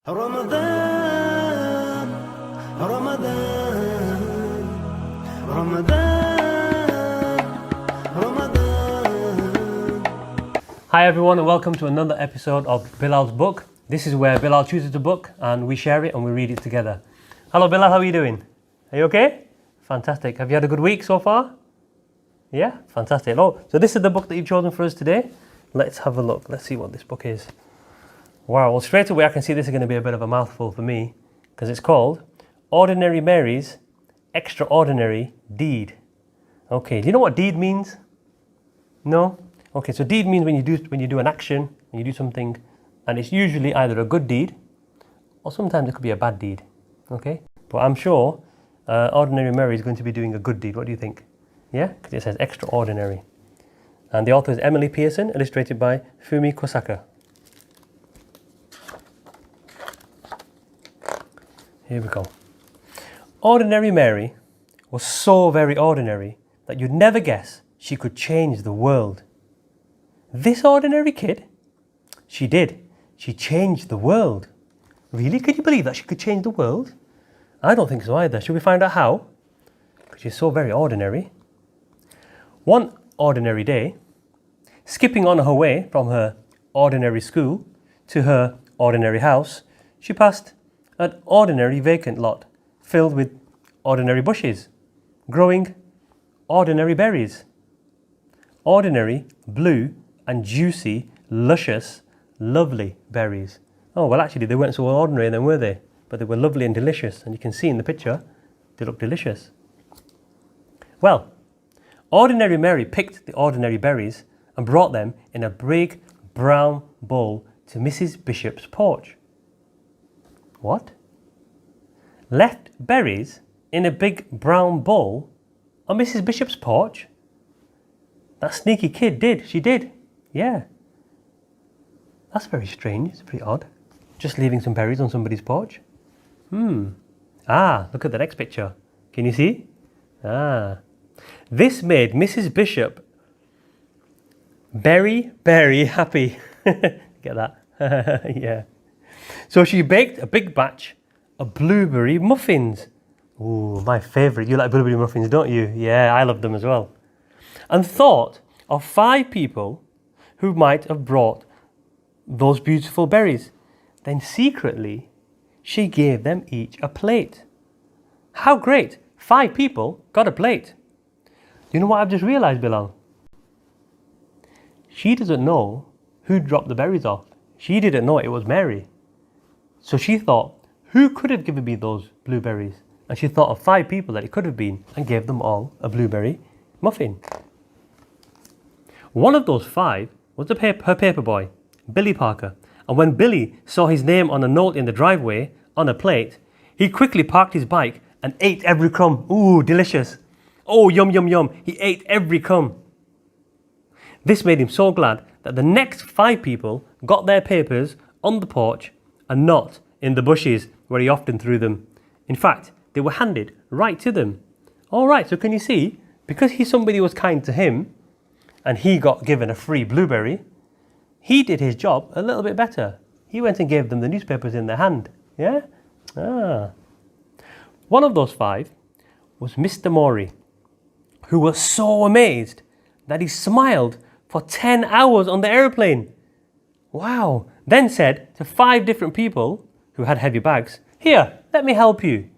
رمضان رمضان رمضان رمضان. Hi everyone and welcome to another episode of Bilal's book. This is where Bilal chooses a book and we share it and we read it together. Hello Bilal, how are you doing? Are you okay? Fantastic. Have you had a good week so far? Yeah? Fantastic. Oh, so this is the book that you've chosen for us today. Let's have a look. Let's see what this book is. Wow, well straight away I can see this is going to be a bit of a mouthful for me because it's called Ordinary Mary's Extraordinary Deed. Okay, do you know what deed means? No? Okay, so deed means when you do an action, when you do something, and it's usually either a good deed or sometimes it could be a bad deed. Okay? But I'm sure Ordinary Mary is going to be doing a good deed. What do you think? Yeah? Because it says extraordinary. And the author is Emily Pearson, illustrated by Fumi Kosaka. Here we go. Ordinary Mary was so very ordinary that you'd never guess she could change the world. This ordinary kid? She did. She changed the world. Really? Can you believe that she could change the world? I don't think so either. Should we find out how? Because she's so very ordinary. One ordinary day, skipping on her way from her ordinary school to her ordinary house, she passed an ordinary vacant lot filled with ordinary bushes, growing ordinary berries. Ordinary, blue and juicy, luscious, lovely berries. Oh, well actually they weren't so ordinary then, were they? But they were lovely and delicious, and you can see in the picture, they look delicious. Well, Ordinary Mary picked the ordinary berries and brought them in a big brown bowl to Mrs. Bishop's porch. What? Left berries in a big brown bowl on Mrs. Bishop's porch? That sneaky kid did. She did. Yeah. That's very strange. It's pretty odd. Just leaving some berries on somebody's porch. Ah, look at the next picture. Can you see? Ah. This made Mrs. Bishop very, very happy. Get that? Yeah. So she baked a big batch of blueberry muffins. Ooh, my favourite. You like blueberry muffins, don't you? Yeah, I love them as well. And thought of 5 people who might have brought those beautiful berries. Then secretly, she gave them each a plate. How great! 5 people got a plate. You know what I've just realised, Bilal? She doesn't know who dropped the berries off. She didn't know it was Mary. So she thought, who could have given me those blueberries? And she thought of 5 people that it could have been and gave them all a blueberry muffin. One of those 5 was her paper boy, Billy Parker. And when Billy saw his name on a note in the driveway on a plate, he quickly parked his bike and ate every crumb. Ooh, delicious. Oh, yum, yum, yum. He ate every crumb. This made him so glad that the next 5 people got their papers on the porch and not in the bushes where he often threw them. In fact, they were handed right to them. All right, so can you see? Because somebody was kind to him and he got given a free blueberry, he did his job a little bit better. He went and gave them the newspapers in their hand. Yeah? Ah. One of those 5 was Mr. Morey, who was so amazed that he smiled for 10 hours on the aeroplane. Wow. Then said to 5 different people who had heavy bags, "Here, let me help you."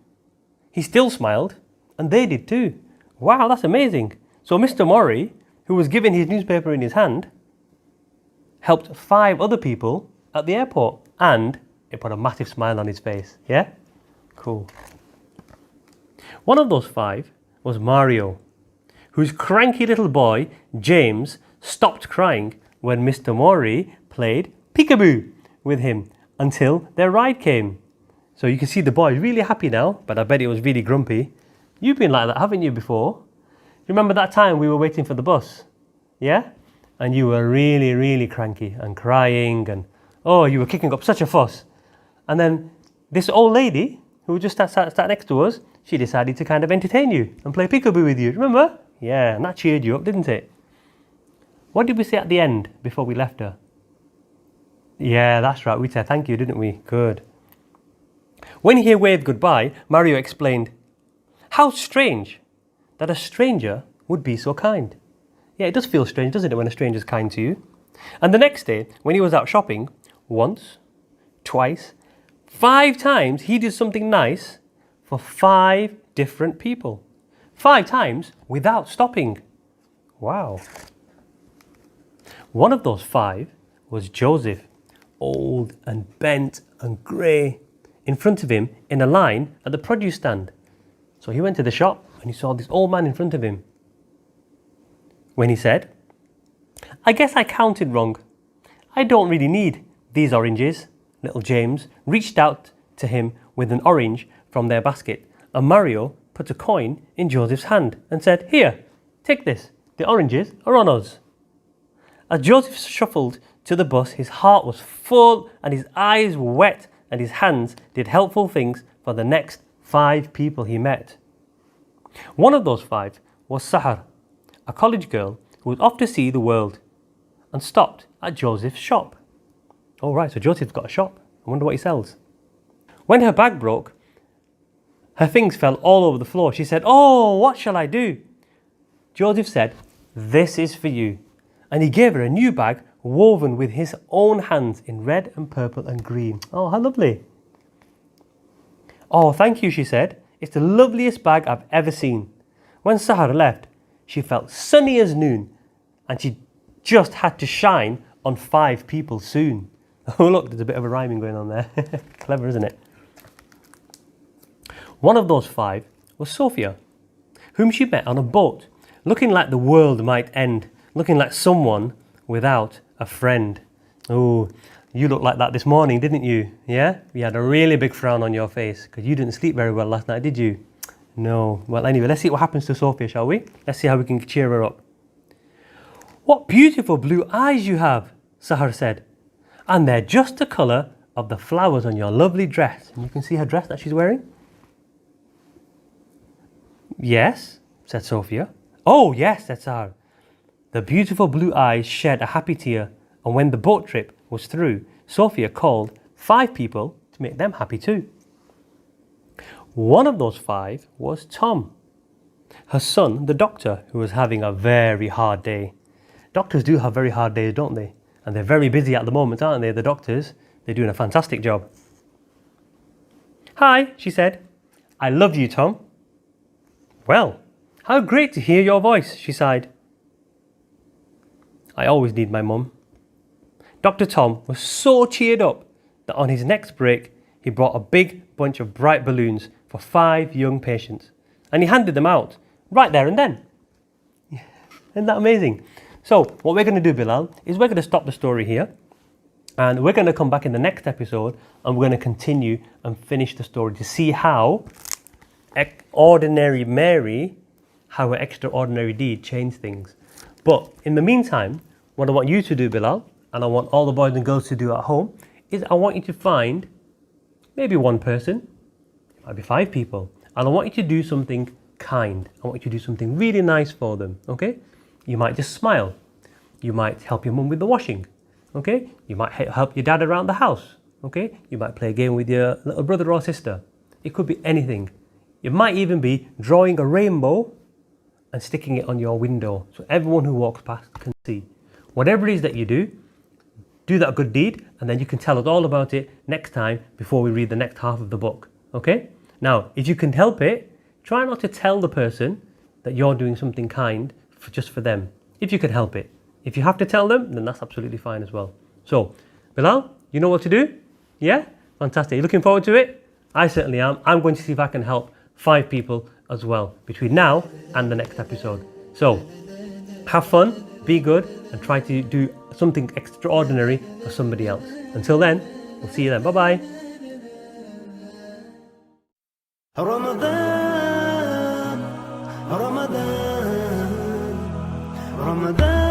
He still smiled, and they did too. Wow, that's amazing. So Mr. Morey, who was given his newspaper in his hand, helped 5 other people at the airport, and it put a massive smile on his face. Yeah? Cool. One of those 5 was Mario, whose cranky little boy, James, stopped crying when Mr. Morey played peekaboo with him until their ride came. So you can see the boy is really happy now, but I bet he was really grumpy. You've been like that, haven't you, before? Remember that time we were waiting for the bus? Yeah? And you were really, really cranky and crying and, oh, you were kicking up such a fuss. And then this old lady, who just sat next to us, she decided to kind of entertain you and play peekaboo with you. Remember? Yeah, and that cheered you up, didn't it? What did we say at the end before we left her? Yeah, that's right. We said thank you, didn't we? Good. When he waved goodbye, Mario explained, "How strange that a stranger would be so kind." Yeah, it does feel strange, doesn't it, when a stranger's kind to you? And the next day, when he was out shopping, once, twice, 5 times, he did something nice for 5 different people. 5 times without stopping. Wow. One of those 5 was Joseph, old and bent and grey, in front of him in a line at the produce stand. So he went to the shop and he saw this old man in front of him. When he said, "I guess I counted wrong. I don't really need these oranges," little James reached out to him with an orange from their basket, and Mario put a coin in Joseph's hand and said, "Here, take this. The oranges are on us." As Joseph shuffled to the bus, his heart was full and his eyes were wet, and his hands did helpful things for the next 5 people he met. One of those 5 was Sahar, a college girl who was off to see the world and stopped at Joseph's shop. Oh right, so Joseph's got a shop. I wonder what he sells. When her bag broke, her things fell all over the floor. She said, "Oh, what shall I do?" Joseph said, "This is for you." And he gave her a new bag woven with his own hands in red and purple and green. Oh, how lovely. "Oh, thank you," she said. "It's the loveliest bag I've ever seen." When Sahar left, she felt sunny as noon, and she just had to shine on 5 people soon. Oh look, there's a bit of a rhyming going on there. Clever, isn't it? One of those 5 was Sophia, whom she met on a boat, looking like the world might end, looking like someone without a friend. Oh, you looked like that this morning, didn't you? Yeah? You had a really big frown on your face because you didn't sleep very well last night, did you? No. Well, anyway, let's see what happens to Sophia, shall we? Let's see how we can cheer her up. "What beautiful blue eyes you have," Sahar said. "And they're just the colour of the flowers on your lovely dress." And you can see her dress that she's wearing. "Yes," said Sophia. "Oh, yes," said Sahar. The beautiful blue eyes shed a happy tear, and when the boat trip was through, Sophia called 5 people to make them happy too. One of those 5 was Tom, her son, the doctor, who was having a very hard day. Doctors do have very hard days, don't they? And they're very busy at the moment, aren't they, the doctors? They're doing a fantastic job. "Hi," she said. "I love you, Tom." "Well, how great to hear your voice," she sighed. "I always need my mum." Dr. Tom was so cheered up that on his next break, he brought a big bunch of bright balloons for 5 young patients. And he handed them out right there and then. Isn't that amazing? So what we're going to do, Bilal, is we're going to stop the story here. And we're going to come back in the next episode and we're going to continue and finish the story to see how ordinary Mary, how her extraordinary deed changed things. But in the meantime, what I want you to do, Bilal, and I want all the boys and girls to do at home, is I want you to find maybe one person, it might be 5 people, and I want you to do something kind. I want you to do something really nice for them, okay? You might just smile. You might help your mum with the washing, okay? You might help your dad around the house, okay? You might play a game with your little brother or sister. It could be anything. It might even be drawing a rainbow and sticking it on your window so everyone who walks past can see. Whatever it is that you do that good deed, and then you can tell us all about it next time before we read the next half of the book, okay? Now, if you can help it, try not to tell the person that you're doing something kind just for them, if you can help it. If you have to tell them, then that's absolutely fine as well. So, Bilal, you know what to do? Yeah? Fantastic. You looking forward to it? I certainly am. I'm going to see if I can help 5 people as well between now and the next episode. So, have fun, be good, and try to do something extraordinary for somebody else. Until then, we'll see you then. Bye-bye. رمضان رمضان رمضان